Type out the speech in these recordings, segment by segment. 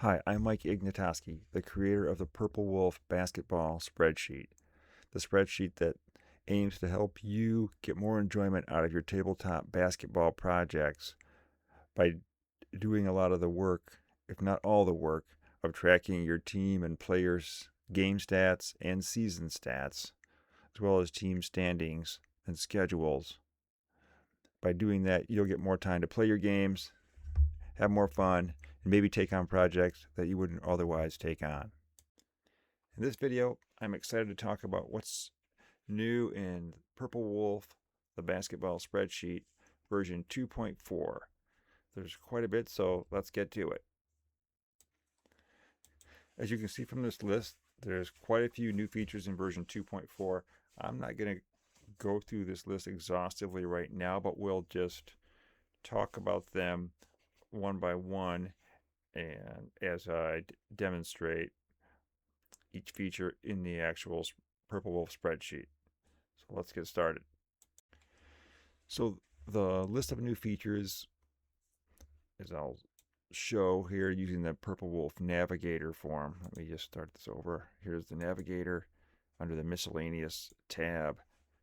Hi, I'm Mike Ignatoski, the creator of the PurpleWolf basketball spreadsheet, the spreadsheet that aims to help you get more enjoyment out of your tabletop basketball projects by doing a lot of the work, if not all the work, of tracking your team and players' game stats and season stats, as well as team standings and schedules. By doing that, you'll get more time to play your games, have more fun, and maybe take on projects that you wouldn't otherwise take on. In this video, I'm excited to talk about what's new in PurpleWolf, the basketball spreadsheet, version 2.4. There's quite a bit, so let's get to it. As you can see from this list, there's quite a few new features in version 2.4. I'm not going to go through this list exhaustively right now, but we'll just talk about them one by one and as I demonstrate each feature in the actual PurpleWolf spreadsheet. So let's get started. So the list of new features, as I'll show here using the PurpleWolf Navigator form. Let me just start this over. Here's the Navigator. Under the Miscellaneous tab,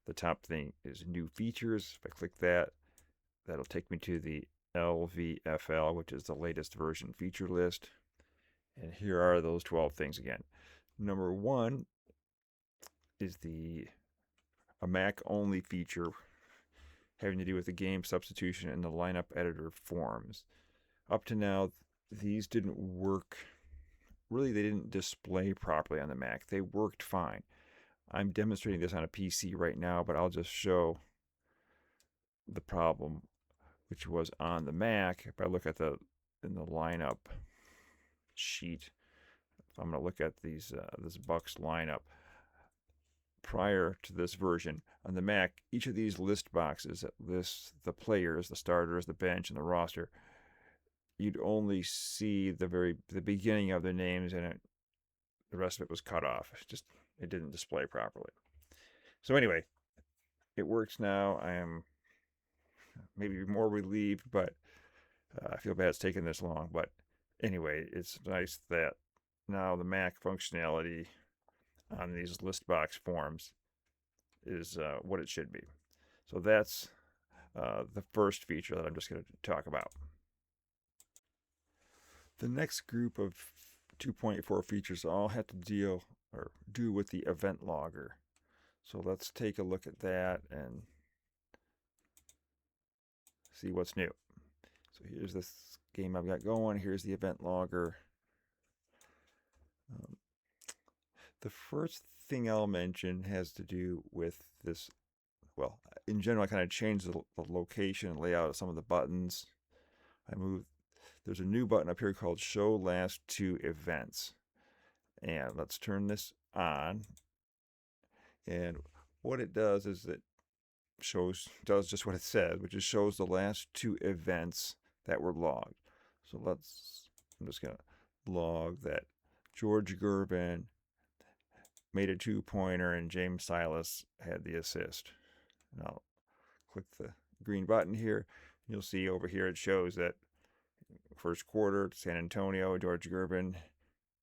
the top thing is New Features. If I click that, that'll take me to the LVFL, which is the latest version feature list. And here are those 12 things again. Number one is a Mac-only feature having to do with the game substitution and the lineup editor forms. Up to now, these didn't work. Really, they didn't display properly on the Mac. They worked fine. I'm demonstrating this on a PC right now, but I'll just show the problem, which was on the Mac. If I look at in the lineup sheet, if I'm going to look at this Bucks lineup prior to this version on the Mac, each of these list boxes that lists the players, the starters, the bench, and the roster, you'd only see the beginning of the names, and the rest of it was cut off. It didn't display properly. So anyway, it works now. I am maybe more relieved, but I feel bad it's taken this long. But anyway, it's nice that now the Mac functionality on these list box forms is what it should be. So that's the first feature that I'm just going to talk about. The next group of 2.4 features all have to do with the event logger. So let's take a look at that and see what's new. So here's this game I've got going. Here's the event logger. The first thing I'll mention has to do with this. Well, in general, I kind of changed the location and layout of some of the buttons. There's a new button up here called Show Last Two Events. And let's turn this on. And what it does is it does just what it says, which is shows the last two events that were logged. So I'm just going to log that George Gervin made a 2-pointer and James Silas had the assist. And I'll click the green button here. You'll see over here it shows that first quarter, San Antonio, George Gervin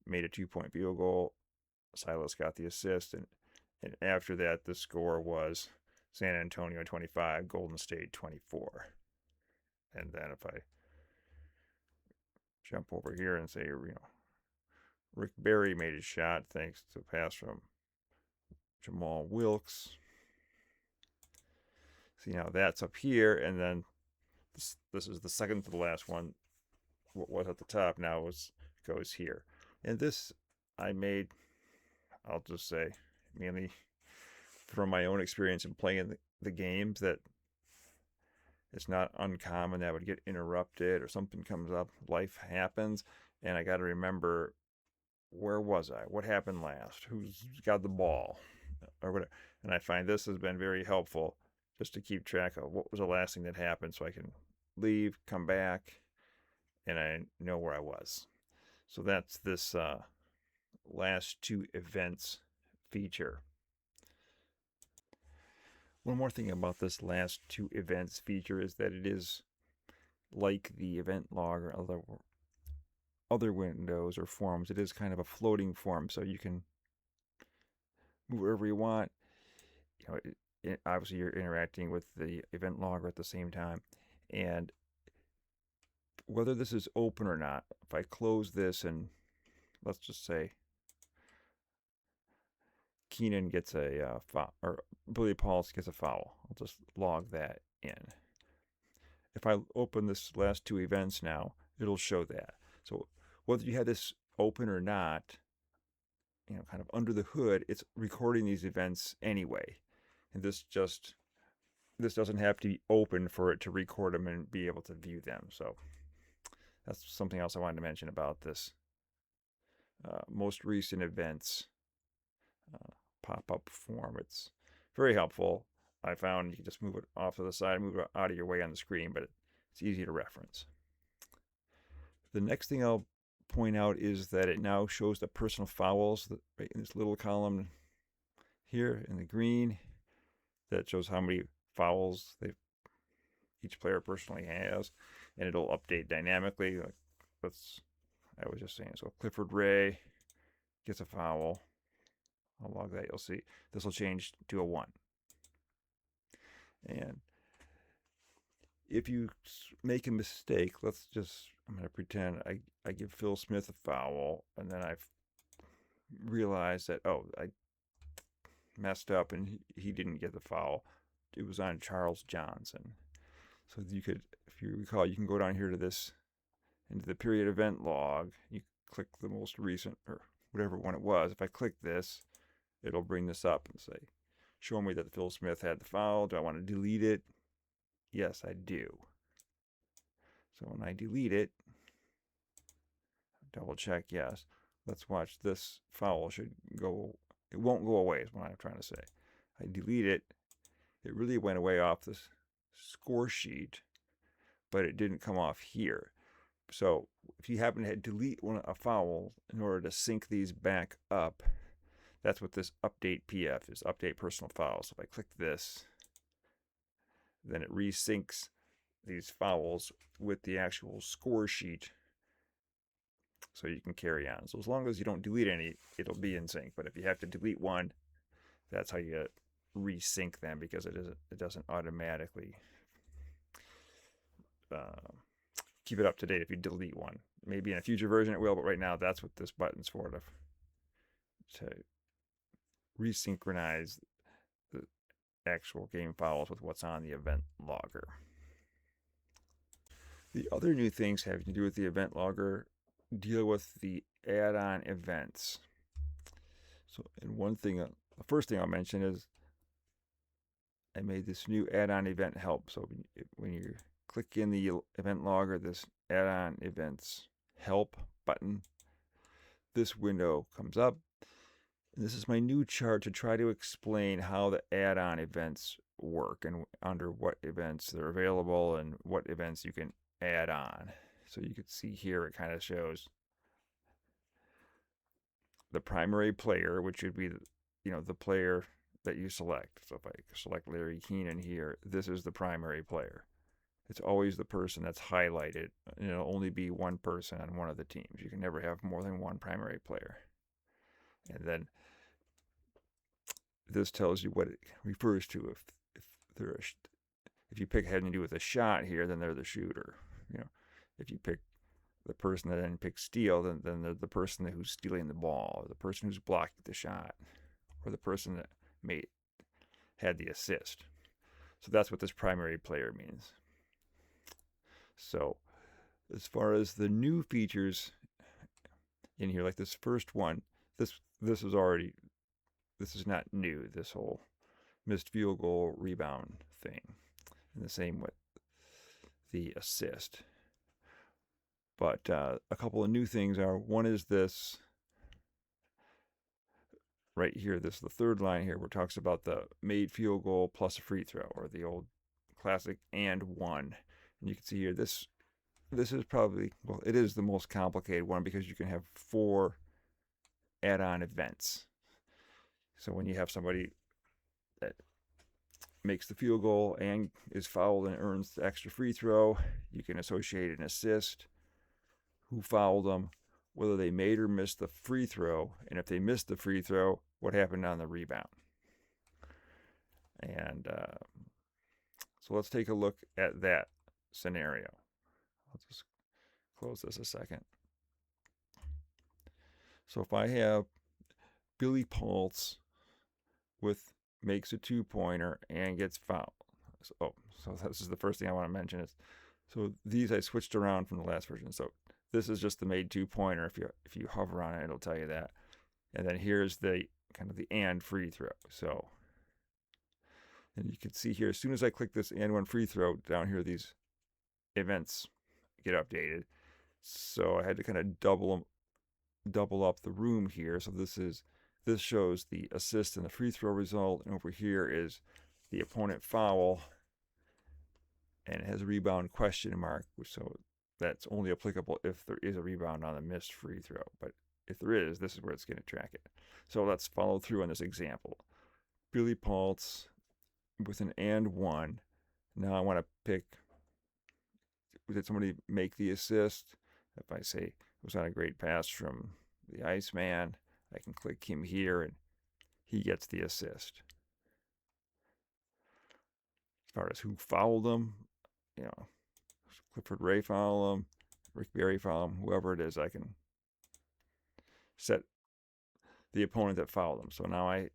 made a 2-point field goal. Silas got the assist, and after that, the score was San Antonio 25, Golden State 24. And then if I jump over here and say, Rick Barry made his shot thanks to a pass from Jamal Wilkes. See, now that's up here, and then this is the second to the last one. What was at the top now goes here. And this I made, I'll just say, mainly from my own experience in playing the games, that it's not uncommon that I would get interrupted or something comes up, life happens, and I got to remember, where was I? What happened last? Who's got the ball? Or whatever. And I find this has been very helpful just to keep track of what was the last thing that happened so I can leave, come back, and I know where I was. So that's this last two events feature. One more thing about this last two events feature is that it is like the event logger, other windows or forms, it is kind of a floating form, so you can move wherever you want. Obviously you're interacting with the event logger at the same time, and whether this is open or not, if I close this and let's just say Keenan gets a foul, or Billy Pauls gets a foul, I'll just log that in. If I open this last two events now, it'll show that. So whether you had this open or not, kind of under the hood, it's recording these events anyway. And this doesn't have to be open for it to record them and be able to view them. So that's something else I wanted to mention about this most recent events pop-up form. It's very helpful. I found you can just move it off to the side, move it out of your way on the screen, but it's easy to reference. The next thing I'll point out is that it now shows the personal fouls right in this little column here in the green. That shows how many fouls each player personally has, and it'll update dynamically. I was just saying. So Clifford Ray gets a foul. I'll log that. You'll see this will change to a 1. And if you make a mistake, I'm going to pretend I give Phil Smith a foul, and then I've realized that, I messed up and he didn't get the foul. It was on Charles Johnson. So you could, if you recall, you can go down here to this, into the period event log. You click the most recent, or whatever one it was. If I click this, it'll bring this up and say, show me that Phil Smith had the foul. Do I want to delete it? Yes, I do. So when I delete it, double check, yes. Let's watch this foul it won't go away is what I'm trying to say. I delete it. It really went away off this score sheet, but it didn't come off here. So if you happen to delete a foul in order to sync these back up, that's what this update PF is, update personal fouls. So if I click this, then it resyncs these fouls with the actual score sheet so you can carry on. So as long as you don't delete any, it'll be in sync. But if you have to delete one, that's how you resync them, because it doesn't automatically keep it up to date if you delete one. Maybe in a future version it will, but right now that's what this button's for, to resynchronize the actual game fouls with what's on the event logger. The other new things having to do with the event logger deal with the add-on events. So, the first thing I'll mention is I made this new add-on event help. So when you click in the event logger, this add-on events help button, this window comes up. And this is my new chart to try to explain how the add-on events work and under what events they're available and what events you can add on. So you can see here it kind of shows the primary player, which would be the player that you select. So if I select Larry Keenan here, this is the primary player. It's always the person that's highlighted, and it'll only be one person on one of the teams. You can never have more than one primary player. And then this tells you what it refers to. If you pick having to do with a shot here, then they're the shooter. If you pick the person that then picks steal, then they're the person who's stealing the ball, or the person who's blocking the shot, or the person that had the assist. So that's what this primary player means. So as far as the new features in here, like this first one, this is not new, this whole missed field goal rebound thing. And the same with the assist. But a couple of new things are, one is this right here, the third line here, where it talks about the made field goal plus a free throw, or the old classic and one. And you can see here, this is probably, it is the most complicated one, because you can have 4 add-on events. So when you have somebody that makes the field goal and is fouled and earns the extra free throw, you can associate an assist, who fouled them, whether they made or missed the free throw, and if they missed the free throw, what happened on the rebound. And so let's take a look at that scenario. I'll just close this a second. So if I have Billy Pulse makes a 2-pointer and gets fouled. So this is the first thing I want to mention is, so these I switched around from the last version. So this is just the made 2-pointer. If you hover on it, it'll tell you that. And then here's the kind of the and free throw. So, and you can see here, as soon as I click this and one free throw down here, these events get updated. So I had to kind of double up the room here. So this shows the assist and the free throw result, and over here is the opponent foul, and it has a rebound question mark, so that's only applicable if there is a rebound on a missed free throw. But if there is, this is where it's going to track it. So let's follow through on this example. Billy Pulse with an and one. Now I want to pick, did somebody make the assist? If I say it was on a great pass from the Iceman, I can click him here and he gets the assist. As far as who fouled him, Clifford Ray fouled him, Rick Barry fouled him, whoever it is, I can set the opponent that fouled him. So now I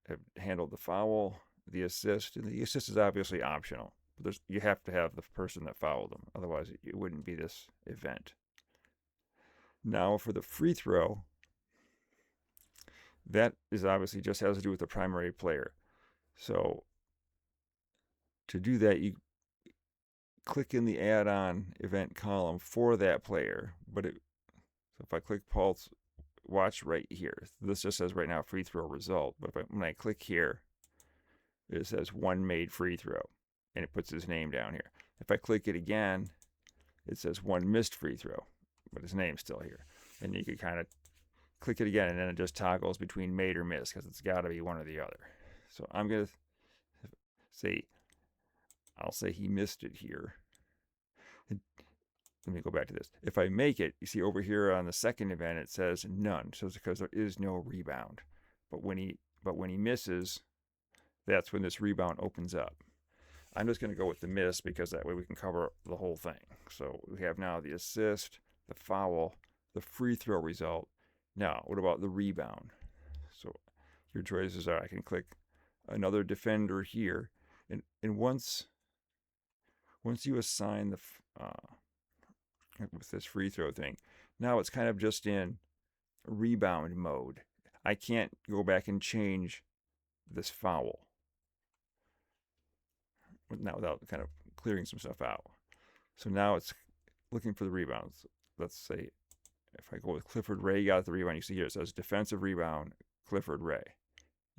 have handled the foul, the assist, and the assist is obviously optional. But you have to have the person that fouled them, otherwise it wouldn't be this event. Now for the free throw, that is obviously just has to do with the primary player. So to do that, you click in the add-on event column for that player. So if I click Pulse, watch right here. This just says right now free throw result. But when I click here, it says one made free throw, and it puts his name down here. If I click it again, it says one missed free throw, but his name's still here. And you can kind of click it again, and then it just toggles between made or missed, because it's got to be one or the other. So I'm going to say, I'll say he missed it here. And let me go back to this. If I make it, you see over here on the second event, it says none. So it's because there is no rebound. But when he misses, that's when this rebound opens up. I'm just going to go with the miss, because that way we can cover the whole thing. So we have now the assist, the foul, the free throw result. Now, what about the rebound? So your choices are, I can click another defender here, and once you assign the with this free throw thing, now it's kind of just in rebound mode. I can't go back and change this foul without kind of clearing some stuff out. So now it's looking for the rebounds. Let's say if I go with Clifford Ray, got the rebound. You see here it says defensive rebound, Clifford Ray.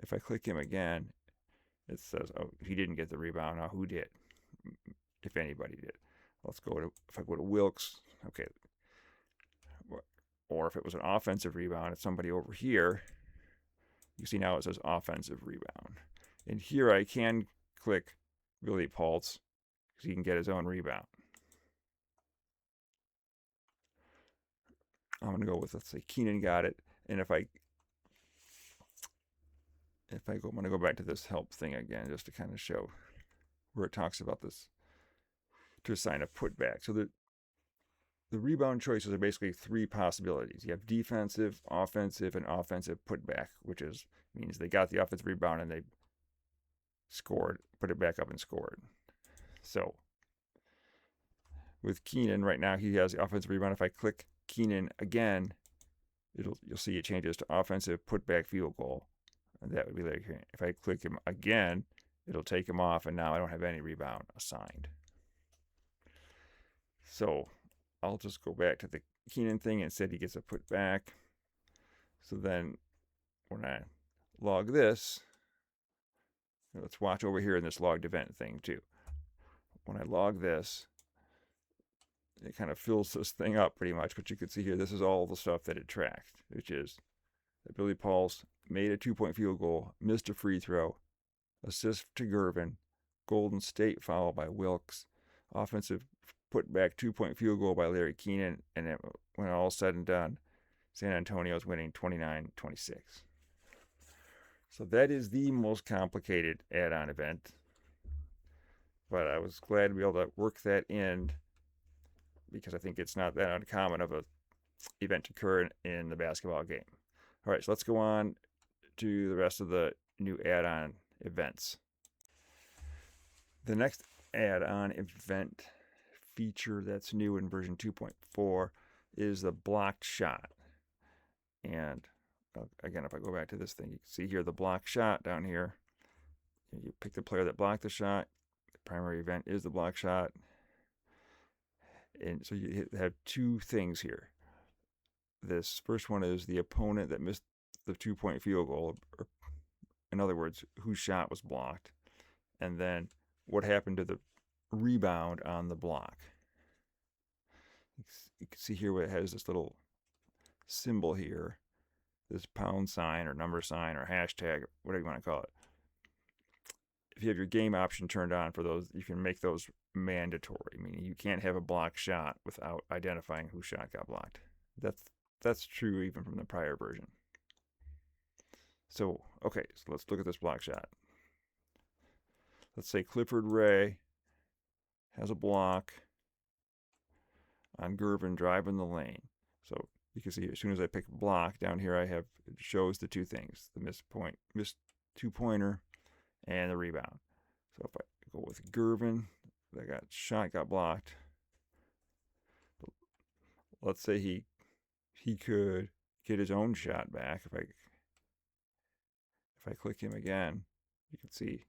If I click him again, it says, oh, he didn't get the rebound. Now who did? If anybody did. Let's go to, if I go to Wilkes, okay. Or if it was an offensive rebound, it's somebody over here. You see now it says offensive rebound. And here I can click Billy Pulse, because he can get his own rebound. I'm going to go with, let's say Keenan got it. And I'm going to go back to this help thing again, just to kind of show where it talks about this, to assign a putback. So the rebound choices are basically three possibilities. You have defensive, offensive, and offensive putback, which means they got the offensive rebound and they scored, put it back up and scored. So with Keenan right now, he has the offensive rebound. If I click Keenan again, you'll see it changes to offensive putback field goal. And that would be like here. If I click him again, it'll take him off, and now I don't have any rebound assigned. So I'll just go back to the Keenan thing and said he gets a putback. So then when I log this, let's watch over here in this logged event thing too. When I log this, it kind of fills this thing up pretty much. But you can see here, this is all the stuff that it tracked, which is that Billy Pulse made a 2-point field goal, missed a free throw, assist to Gervin, Golden State foul by Wilkes, offensive putback 2-point field goal by Larry Keenan, and when all's said and done, San Antonio's winning 29-26. So that is the most complicated add-on event. But I was glad to be able to work that in because I think it's not that uncommon of a event to occur in the basketball game. All right, so let's go on to the rest of the new add-on events. The next add-on event feature that's new in version 2.4 is the blocked shot. And again, if I go back to this thing, you can see here the blocked shot down here. You pick the player that blocked the shot. The primary event is the block shot. And so you have two things here. This first one is the opponent that missed the 2-point field goal, or in other words, whose shot was blocked, and then what happened to the rebound on the block. You can see here where it has this little symbol here, this pound sign or number sign or hashtag, whatever you want to call it. If you have your game option turned on for those, you can make those mandatory, meaning you can't have a blocked shot without identifying whose shot got blocked. That's true even from the prior version. So, okay, so let's look at this block shot. Let's say Clifford Ray has a block on Gervin driving the lane. So you can see as soon as I pick block down here, it shows the two things, the missed 2-pointer and the rebound. So if I go with Gervin, that shot got blocked. Let's say he could get his own shot back. If I click him again, you can see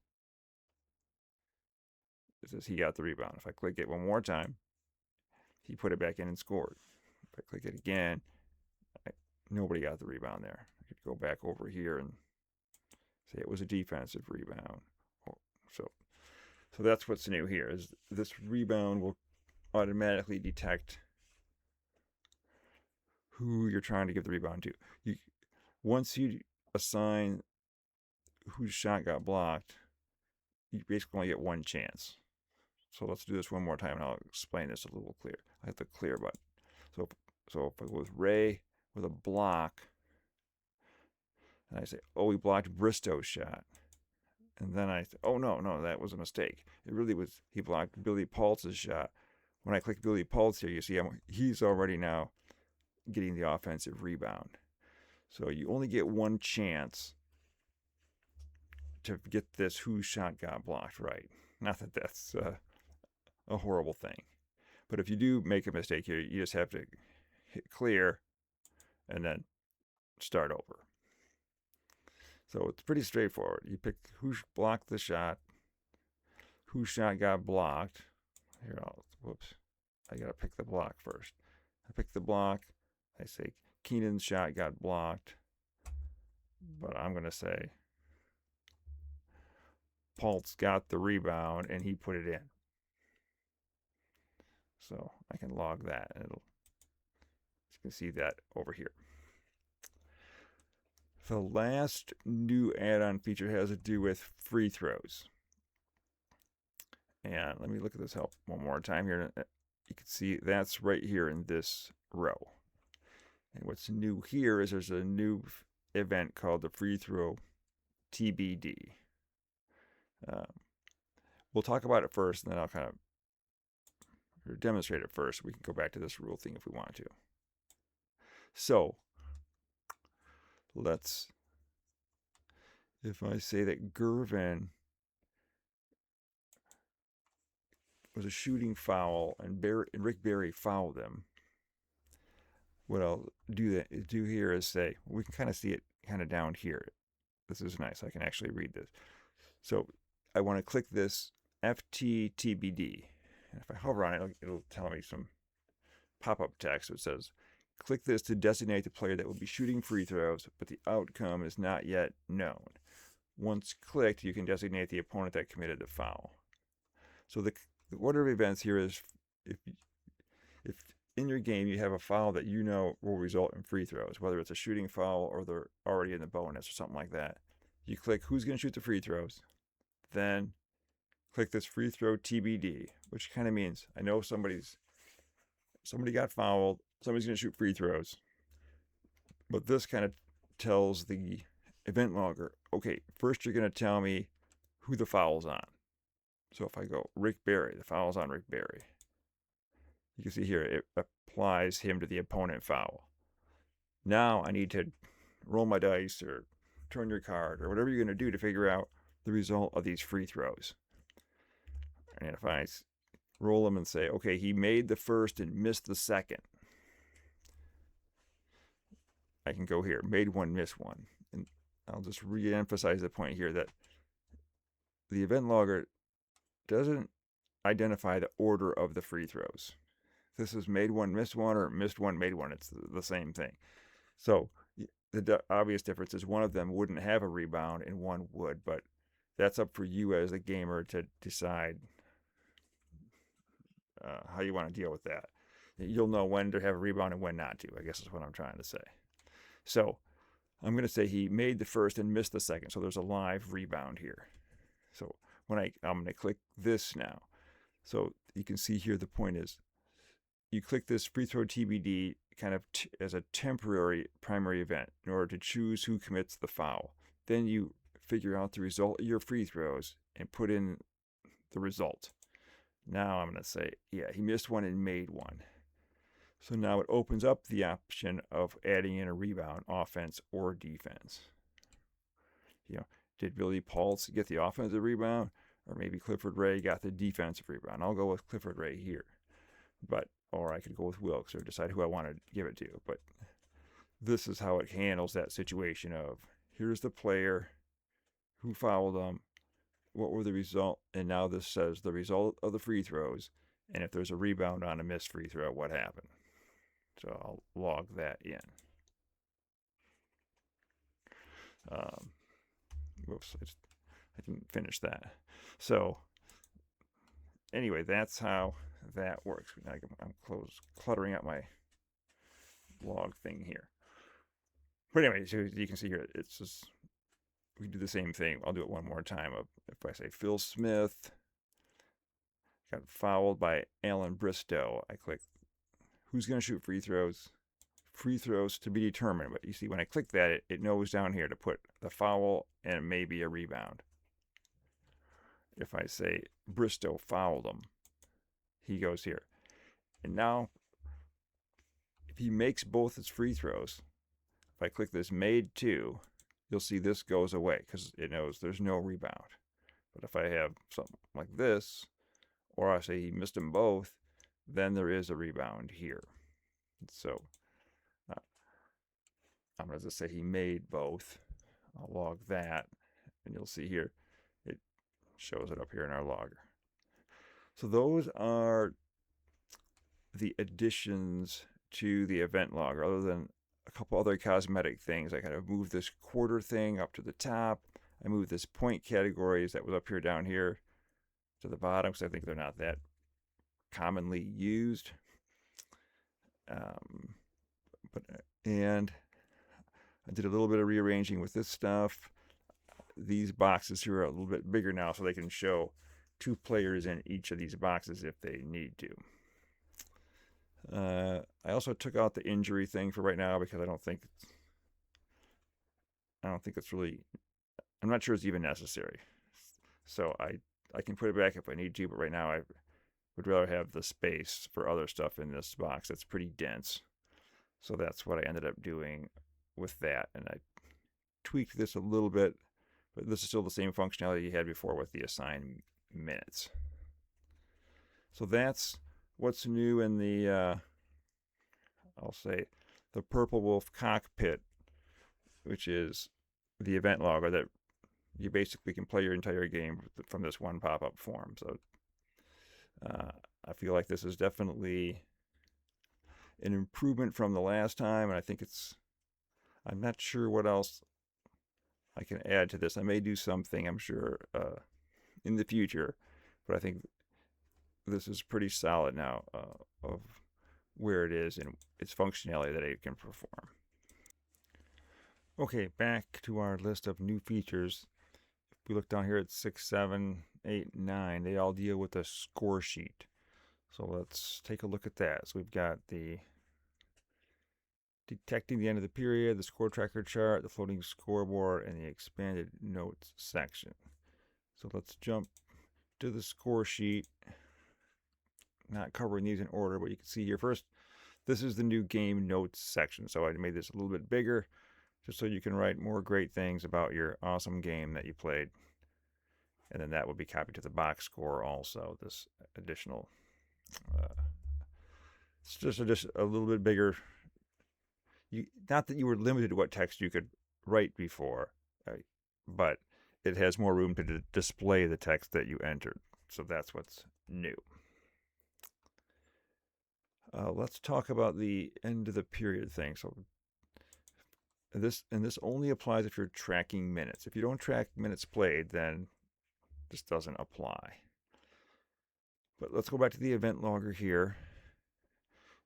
it says he got the rebound. If I click it one more time, he put it back in and scored. If I click it again, nobody got the rebound there. I could go back over here and say it was a defensive rebound. So that's what's new here, is this rebound will automatically detect who you're trying to give the rebound to. Once you assign whose shot got blocked, you basically only get one chance. So let's do this one more time and I'll explain this a little clear. I hit the clear button. So if I go with Ray with a block, and I say, oh, he blocked Bristow's shot. And then I say, oh, no, that was a mistake. It really was, he blocked Billy Paultz's shot. When I click Billy Paultz here, you see he's already now getting the offensive rebound. So you only get one chance to get this whose shot got blocked right. Not that that's a horrible thing. But if you do make a mistake here, you just have to hit clear and then start over. So it's pretty straightforward. You pick who blocked the shot, whose shot got blocked. Here, I got to pick the block first. I pick the block. I say Keenan's shot got blocked, but I'm going to say Paultz got the rebound and he put it in. So I can log that, and you can see that over here. The last new add-on feature has to do with free throws. And let me look at this help one more time here. You can see that's right here in this row. And what's new here is there's a new event called the free throw TBD. We'll talk about it first, and then I'll kind of demonstrate it first. We can go back to this rule thing if we want to. So if I say that Gervin was a shooting foul and Rick Barry fouled him, what I'll do here is say, we can kind of see it kind of down here. This is nice. I can actually read this. So I want to click this FTTBD. And if I hover on it, it'll tell me some pop-up text that says, click this to designate the player that will be shooting free throws, but the outcome is not yet known. Once clicked, you can designate the opponent that committed the foul. So the order of events here is if in your game you have a foul that you know will result in free throws, whether it's a shooting foul or they're already in the bonus or something like that, you click who's going to shoot the free throws, then click this free throw TBD, which kind of means I know somebody got fouled somebody's going to shoot free throws. But this kind of tells the event logger, okay, first you're going to tell me who the foul's on. So if I go Rick Barry, the foul's on Rick Barry. You can see here it applies him to the opponent foul. Now I need to roll my dice or turn your card or whatever you're going to do to figure out the result of these free throws. And if I roll them and say, okay, he made the first and missed the second, I can go here, made one, missed one. And I'll just re-emphasize the point here that the event logger doesn't identify the order of the free throws. This is made one, missed one, or missed one, made one. It's the same thing. So the obvious difference is one of them wouldn't have a rebound and one would, but that's up for you as a gamer to decide how you want to deal with that. You'll know when to have a rebound and when not to, I guess is what I'm trying to say. So I'm going to say he made the first and missed the second, so there's a live rebound here. So when I'm going to click this now. So you can see here the point is you click this free throw TBD kind of as a temporary primary event in order to choose who commits the foul. Then you figure out the result of your free throws and put in the result. Now I'm going to say, yeah, he missed one and made one. So now it opens up the option of adding in a rebound, offense or defense. You know, did Billy Pulse get the offensive rebound? Or maybe Clifford Ray got the defensive rebound. I'll go with Clifford Ray here. Or I could go with Wilkes or decide who I want to give it to. But this is how it handles that situation of, here's the player, who fouled them, what were the result, and now this says the result of the free throws, and if there's a rebound on a missed free throw, what happened. So I'll log that in. Whoops, I didn't finish that. So anyway, that's how that works. I'm cluttering up my log thing here. But anyway, so you can see here, it's just, we do the same thing. I'll do it one more time. If I say Phil Smith got fouled by Alan Bristow, I click who's going to shoot free throws. Free throws to be determined. But you see, when I click that, it knows down here to put the foul and maybe a rebound. If I say Bristow fouled him, he goes here. And now, if he makes both his free throws, if I click this made two, you'll see this goes away because it knows there's no rebound. But if I have something like this, or I say he missed them both, then there is a rebound here. So I'm going to just say he made both. I'll log that, and you'll see here, it shows it up here in our logger. So those are the additions to the event logger, other than a couple other cosmetic things. I kind of moved this quarter thing up to the top. I moved this point categories that was up here down here to the bottom because I think they're not that commonly used. And I did a little bit of rearranging with this stuff. These boxes here are a little bit bigger now, so they can show two players in each of these boxes if they need to. I also took out the injury thing for right now because I don't think it's really, I'm not sure it's even necessary. So I can put it back if I need to, but right now I would rather have the space for other stuff in this box that's pretty dense. So that's what I ended up doing with that. And I tweaked this a little bit, but this is still the same functionality you had before with the assign minutes. So that's what's new in the, I'll say, the PurpleWolf cockpit, which is the event logger that you basically can play your entire game from this one pop-up form. So I feel like this is definitely an improvement from the last time, and I think I'm not sure what else I can add to this. I may do something, I'm sure, in the future, but I think this is pretty solid now of where it is and its functionality that it can perform. Okay, back to our list of new features. If we look down here at 6, 7, 8, 9, they all deal with a score sheet. So let's take a look at that. So we've got the detecting the end of the period, the score tracker chart, the floating scoreboard, and the expanded notes section. So let's jump to the score sheet. Not covering these in order, but you can see here first, this is the new game notes section. So I made this a little bit bigger just so you can write more great things about your awesome game that you played. And then that will be copied to the box score also, this additional. It's just a little bit bigger. Not that you were limited to what text you could write before, but it has more room to display the text that you entered. So that's what's new. Let's talk about the end of the period thing. So this only applies if you're tracking minutes. If you don't track minutes played, then this doesn't apply. But let's go back to the event logger here.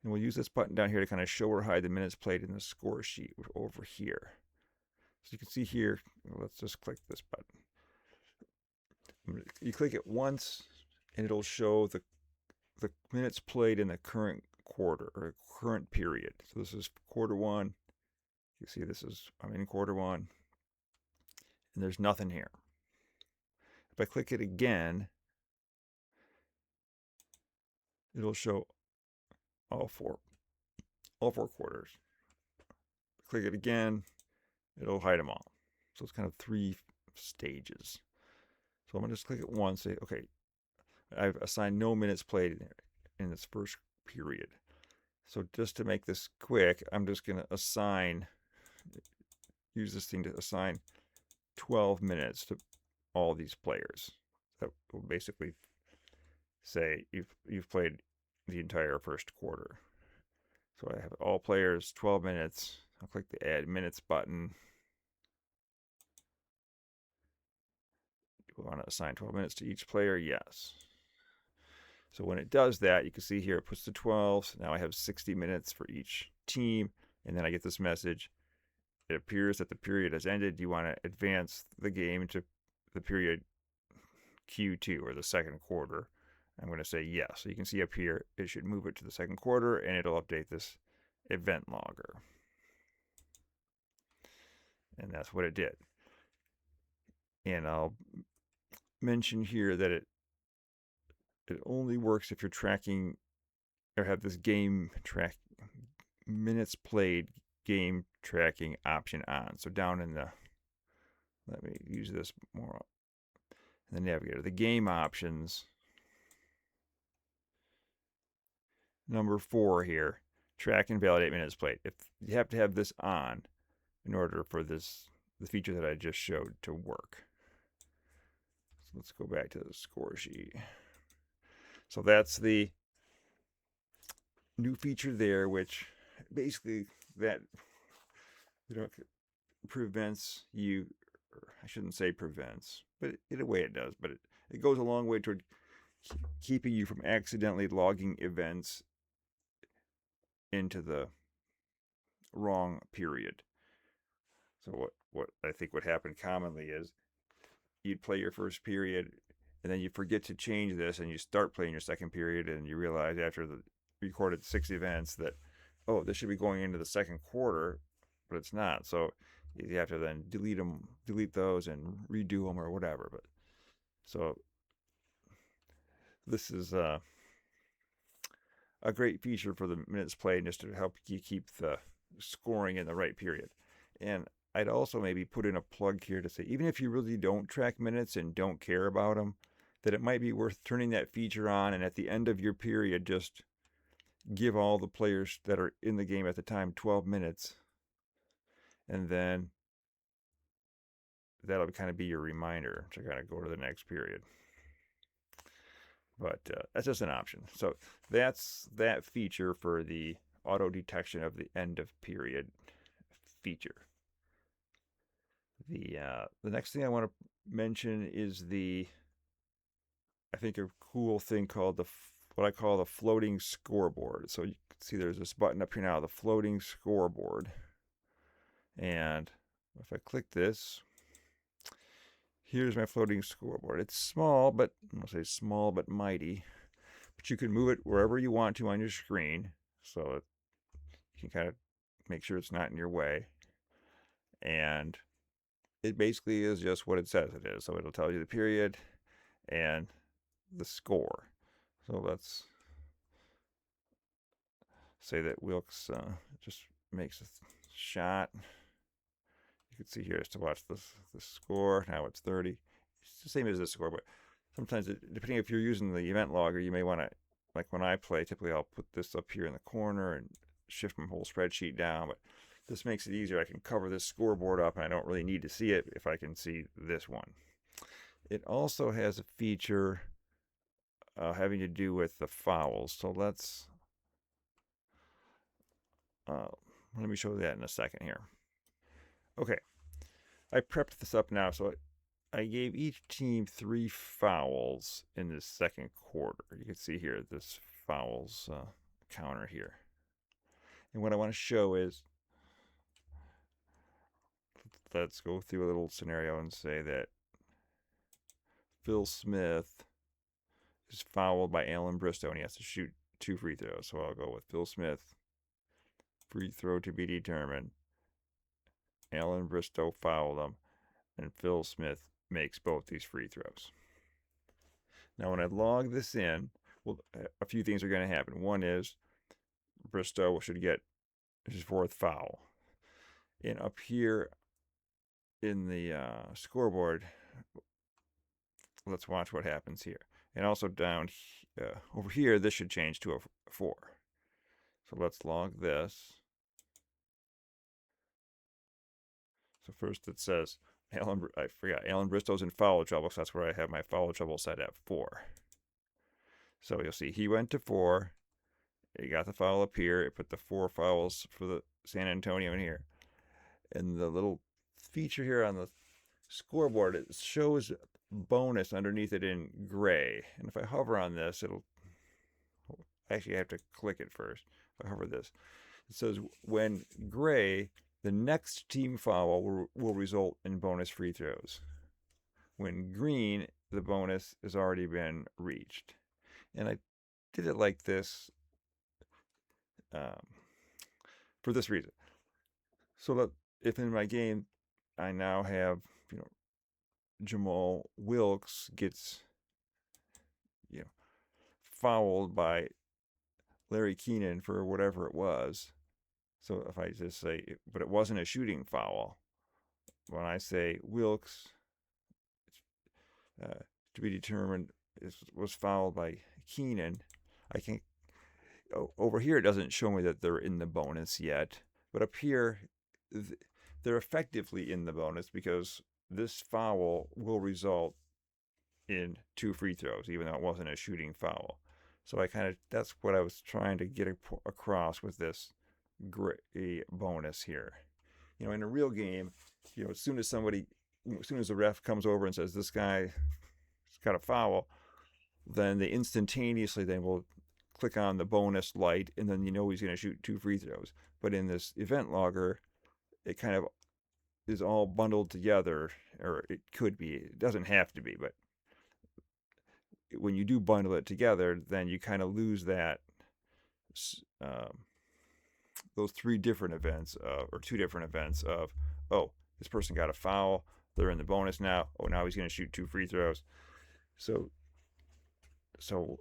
And we'll use this button down here to kind of show or hide the minutes played in the score sheet over here. So you can see here, let's just click this button. You click it once and it'll show the minutes played in the current quarter or current period. So this is quarter one. You see I'm in quarter one and there's nothing here. If I click it again, it'll show all four quarters. Click it again, it'll hide them all. So it's kind of 3 stages. So I'm going to just click it once, say, okay, I've assigned no minutes played in this first period. So just to make this quick, I'm just going to use this thing to assign 12 minutes to all these players. That will basically say you've played the entire first quarter. So I have all players, 12 minutes. I'll click the Add Minutes button. Do we want to assign 12 minutes to each player? Yes. So when it does that, you can see here it puts the 12. Now I have 60 minutes for each team. And then I get this message. It appears that the period has ended. Do you want to advance the game to the period Q2 or the second quarter? I'm going to say yes. So you can see up here, it should move it to the second quarter and it'll update this event logger. And that's what it did. And I'll mention here that it only works if you're tracking or have this game track minutes played game tracking option on. So down in let me use this more in the navigator, the game options, number 4 here, track and validate minutes played. If you have to have this on in order for the feature that I just showed to work. So let's go back to the score sheet. So that's the new feature there, which basically prevents you, or I shouldn't say prevents, but in a way it does, but it goes a long way toward keeping you from accidentally logging events into the wrong period. So what I think would happen commonly is you'd play your first period and then you forget to change this and you start playing your second period and you realize after the recorded 6 events that, oh, this should be going into the second quarter, but it's not. So you have to then delete those and redo them or whatever. But so this is a great feature for the minutes played, just to help you keep the scoring in the right period. And I'd also maybe put in a plug here to say, even if you really don't track minutes and don't care about them, that it might be worth turning that feature on, and at the end of your period, just give all the players that are in the game at the time 12 minutes, and then that'll kind of be your reminder to kind of go to the next period. But that's just an option. So that's that feature for the auto detection of the end of period feature. The next thing I want to mention is I think a cool thing called what I call the floating scoreboard. So you can see there's this button up here now, the floating scoreboard. And if I click this, here's my floating scoreboard. It's small, but I'll say small but mighty. But you can move it wherever you want to on your screen. So you can kind of make sure it's not in your way. And it basically is just what it says it is. So it'll tell you the period and the score. So let's say that Wilkes just makes a shot. You can see here to watch the score. Now it's 30. It's the same as this score, but sometimes depending if you're using the event logger, you may want to, like when I play, typically I'll put this up here in the corner and shift my whole spreadsheet down, but this makes it easier. I can cover this scoreboard up and I don't really need to see it if I can see this one. It also has a feature having to do with the fouls. So let me show that in a second here. Okay, I prepped this up now. So I gave each team 3 fouls in this second quarter. You can see here this fouls counter here. And what I want to show is, let's go through a little scenario and say that Phil Smith is fouled by Alan Bristow and he has to shoot 2 free throws. So I'll go with Phil Smith, free throw to be determined. Alan Bristow fouled him, and Phil Smith makes both these free throws. Now when I log this in, well, a few things are going to happen. One is Bristow should get his 4th foul. And up here in the scoreboard, let's watch what happens here. And also down over here, this should change to a 4. So let's log this. So first it says Alan Bristow's in foul trouble, so that's where I have my foul trouble set at 4. So you'll see he went to 4. He got the foul up here. It put the 4 fouls for the San Antonio in here. And the little feature here on the scoreboard, it shows bonus underneath it in gray. And if I hover on this, it'll actually I have to click it first. If I hover this, it says when gray, the next team foul will result in bonus free throws. When green, the bonus has already been reached. And I did it like this for this reason. So that if in my game I now have, Jamal Wilkes gets, fouled by Larry Keenan for whatever it was. So if I just say, but it wasn't a shooting foul, when I say Wilkes to be determined was fouled by Keenan, I can, over here it doesn't show me that they're in the bonus yet, but up here they're effectively in the bonus because this foul will result in 2 free throws, even though it wasn't a shooting foul. So that's what I was trying to get across with this gray bonus here. In a real game, as soon as the ref comes over and says this guy's got a foul, then they instantaneously will click on the bonus light, and then he's going to shoot 2 free throws. But in this event logger, it kind of is all bundled together, or it could be. It doesn't have to be, but when you do bundle it together, then you kind of lose that those 3 different events or 2 different events of, oh, this person got a foul, they're in the bonus now. Oh, now he's going to shoot 2 free throws. So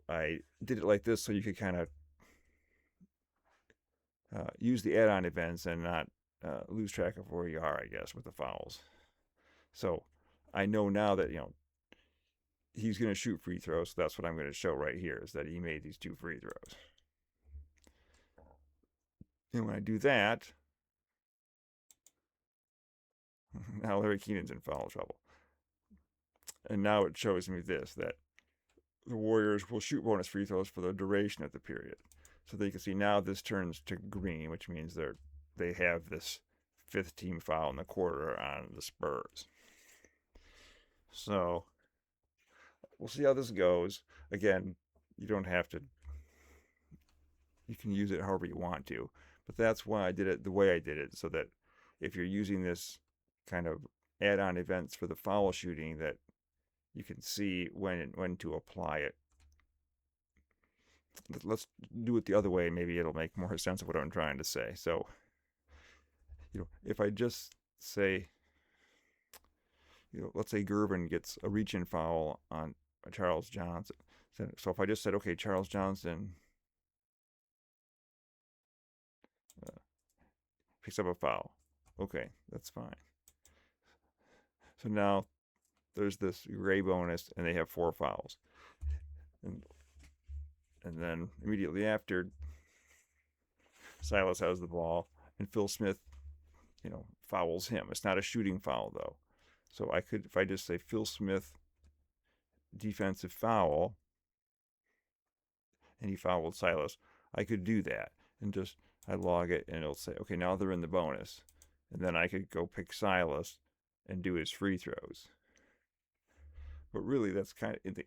I did it like this so you could kind of use the add-on events and not lose track of where you are, I guess, with the fouls. So I know now that, he's going to shoot free throws. So that's what I'm going to show right here, is that he made these 2 free throws. And when I do that, now Larry Keenan's in foul trouble. And now it shows me this, that the Warriors will shoot bonus free throws for the duration of the period. So they can see now this turns to green, which means they have this 5th team foul in the quarter on the Spurs. So we'll see how this goes. Again, you don't have to, you can use it however you want to, but that's why I did it the way I did it, so that if you're using this kind of add-on events for the foul shooting, that you can see when to apply it. Let's do it the other way. Maybe it'll make more sense of what I'm trying to say. So if I just say, let's say Gervin gets a reach-in foul on Charles Johnson. So if I just said, okay, Charles Johnson picks up a foul. Okay, that's fine. So now there's this gray bonus, and they have 4 fouls. And then immediately after, Silas has the ball, and Phil Smith, fouls him. It's not a shooting foul, though. So I could, if I just say Phil Smith defensive foul, and he fouled Silas, I could do that. And just, I log it, and it'll say, okay, now they're in the bonus. And then I could go pick Silas and do his free throws. But really, that's kind of,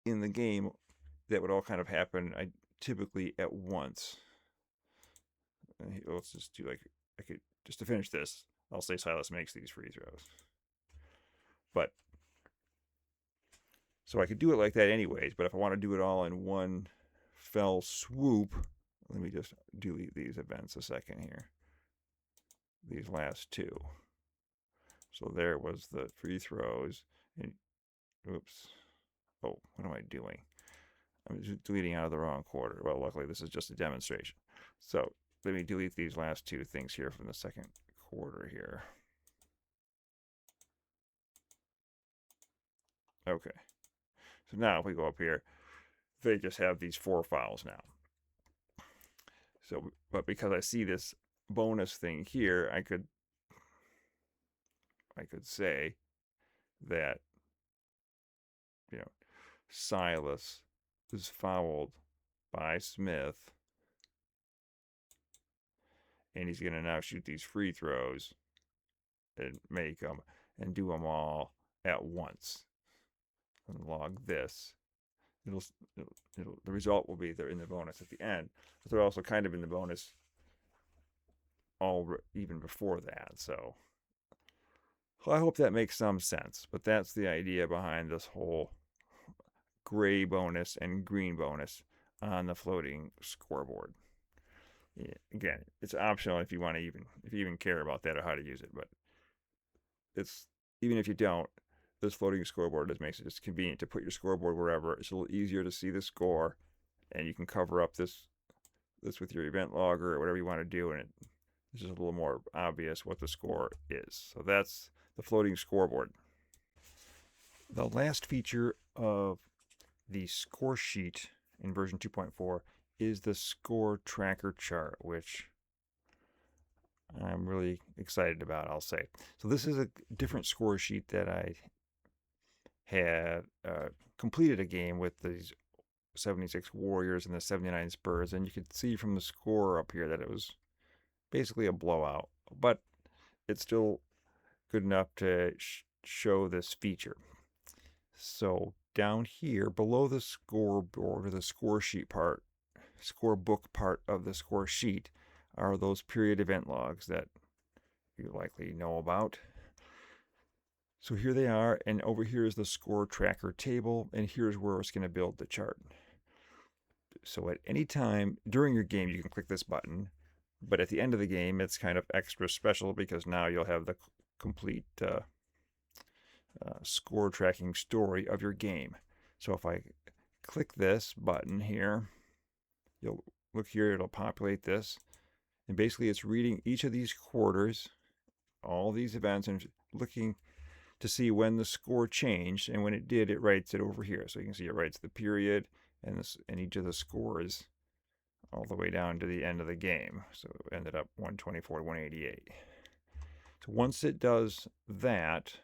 in the game, that would all kind of happen typically at once. Let's just do I could, just to finish this, I'll say Silas makes these free throws. But, so I could do it like that anyways, but if I want to do it all in one fell swoop, let me just delete these events a second here. These last 2. So there was the free throws. And, oops. Oh, what am I doing? I'm just deleting out of the wrong quarter. Well, luckily this is just a demonstration. So let me delete these last 2 things here from the second quarter here. Okay. So now if we go up here, they just have these 4 fouls now. So, but because I see this bonus thing here, I could say that, Silas is fouled by Smith, and he's going to now shoot these free throws and make them and do them all at once. And log this. The result will be they're in the bonus at the end, but they're also kind of in the bonus even before that. So I hope that makes some sense. But that's the idea behind this whole gray bonus and green bonus on the floating scoreboard. Again, it's optional if you even care about that or how to use it. But it's, even if you don't, this floating scoreboard just makes it just convenient to put your scoreboard wherever. It's a little easier to see the score, and you can cover up this with your event logger or whatever you want to do, and it's just a little more obvious what the score is. So that's the floating scoreboard. The last feature of the score sheet in version 2.4 is the score tracker chart, which I'm really excited about, I'll say. So this is a different score sheet that I had completed a game with these 76 Warriors and the 79 Spurs, and you could see from the score up here that it was basically a blowout, but it's still good enough to show this feature. So down here below the scoreboard, or the score sheet part, scorebook part of the score sheet, are those period event logs that you likely know about. So here they are, and over here is the score tracker table, and here's where it's going to build the chart. So at any time during your game, you can click this button, but at the end of the game, it's kind of extra special because now you'll have the complete score tracking story of your game. So if I click this button here, you'll look here, it'll populate this, and basically it's reading each of these quarters, all these events, and looking to see when the score changed, and when it did, it writes it over here. So you can see it writes the period and each of the scores all the way down to the end of the game. So it ended up 124 to 188. So once it does that,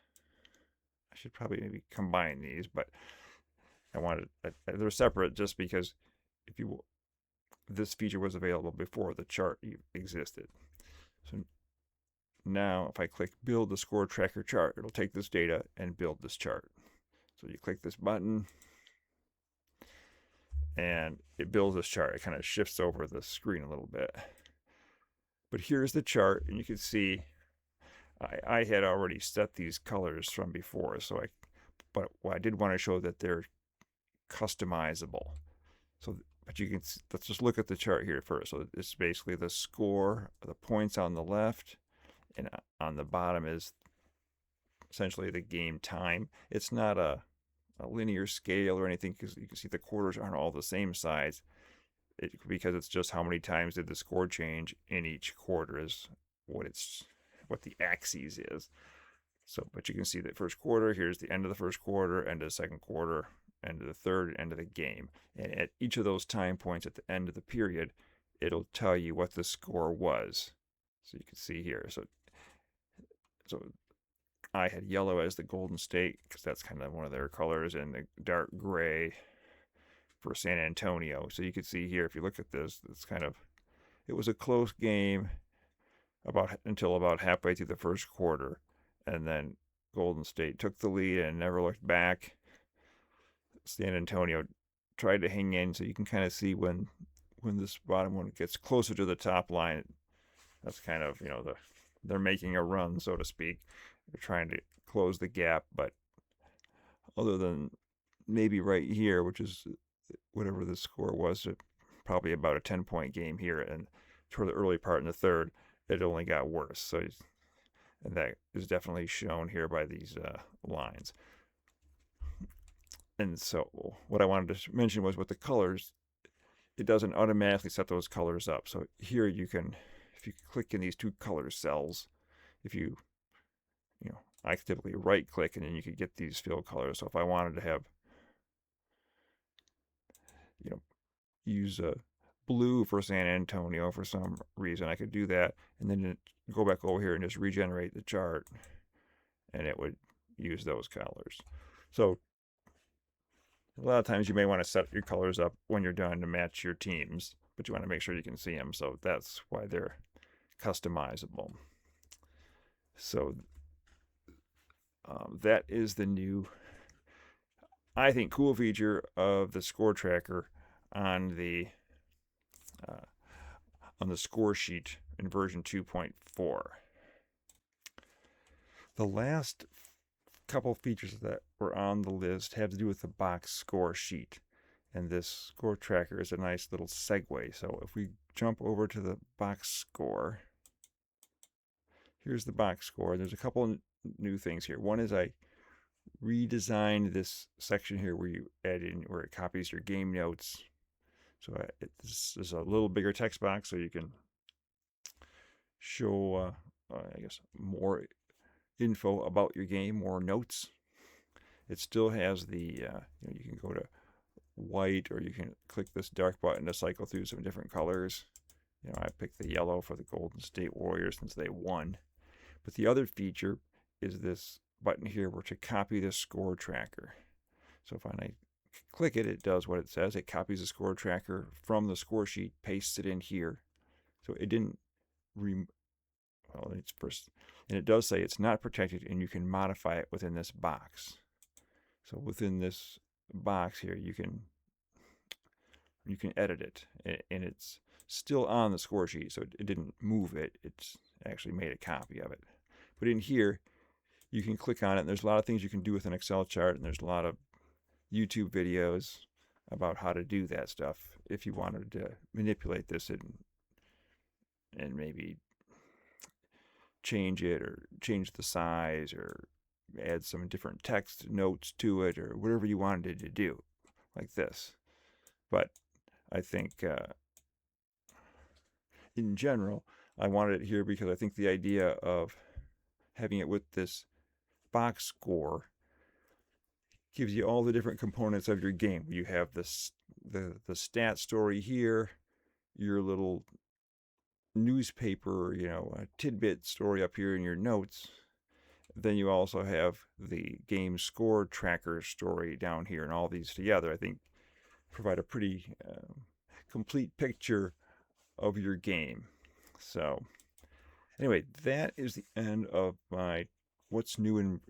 I should probably maybe combine these, but they're separate just because this feature was available before the chart existed. So now if I click build the score tracker chart, it'll take this data and build this chart. So you click this button and it builds this chart. It kind of shifts over the screen a little bit. But here's the chart, and you can see I had already set these colors from before, but I did want to show that they're customizable. So, but you can, let's just look at the chart here first. So it's basically the score, the points on the left, And on the bottom is essentially the game time. It's not a linear scale or anything, because you can see the quarters aren't all the same size. Because it's just how many times did the score change in each quarter is what the axis is. So, but you can see the first quarter, here's the end of the first quarter, end of the second quarter, end of the third, end of the game. And at each of those time points at the end of the period, it'll tell you what the score was. So you can see here. So I had yellow as the Golden State, because that's kind of one of their colors, and the dark gray for San Antonio. So you can see here, if you look at this, it was a close game until about halfway through the first quarter. And then Golden State took the lead and never looked back. San Antonio tried to hang in, so you can kind of see when this bottom one gets closer to the top line, that's kind of, they're making a run, so to speak. They're trying to close the gap, but other than maybe right here, which is whatever the score was, probably about a 10-point game here, and toward the early part in the third, it only got worse. So, and that is definitely shown here by these lines. And so what I wanted to mention was with the colors, it doesn't automatically set those colors up. So here if you click in these two color cells, I could typically right click and then you could get these fill colors. So if I wanted to have, use a blue for San Antonio for some reason, I could do that, and then go back over here and just regenerate the chart, and it would use those colors. So a lot of times you may want to set your colors up when you're done to match your teams, but you want to make sure you can see them. So that's why they're customizable. So that is the new, I think, cool feature of the score tracker on the score sheet in version 2.4. The last couple features that were on the list have to do with the box score sheet, and this score tracker is a nice little segue. So if we jump over to the box score, here's the box score. There's a couple new things here. One is I redesigned this section here where it copies your game notes. So this is a little bigger text box, so you can show, more info about your game, more notes. It still has the, you can go to white, or you can click this dark button to cycle through some different colors. I picked the yellow for the Golden State Warriors since they won. But the other feature is this button here to copy the score tracker. So if I click it, it does what it says. It copies the score tracker from the score sheet, pastes it in here. So it didn't and it does say it's not protected, and you can modify it within this box. So within this box here, you can edit it, and it's still on the score sheet, so it didn't move it. It's actually made a copy of it. But in here, you can click on it, and there's a lot of things you can do with an Excel chart, and there's a lot of YouTube videos about how to do that stuff if you wanted to manipulate this and maybe change it, or change the size, or add some different text notes to it, or whatever you wanted it to do, like this. But I think in general, I wanted it here because I think the idea of having it with this box score gives you all the different components of your game. You have the stat story here, your little newspaper, a tidbit story up here in your notes. Then you also have the game score tracker story down here, and all these together, I think, provide a pretty complete picture of your game. So anyway, that is the end of my what's new in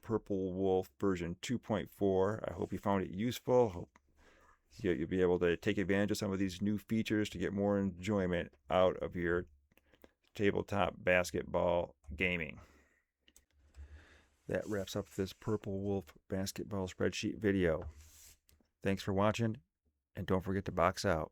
PurpleWolf version 2.4. I hope you found it useful. Hope you'll be able to take advantage of some of these new features to get more enjoyment out of your tabletop basketball gaming. That wraps up this PurpleWolf basketball spreadsheet video. Thanks for watching, and don't forget to box out.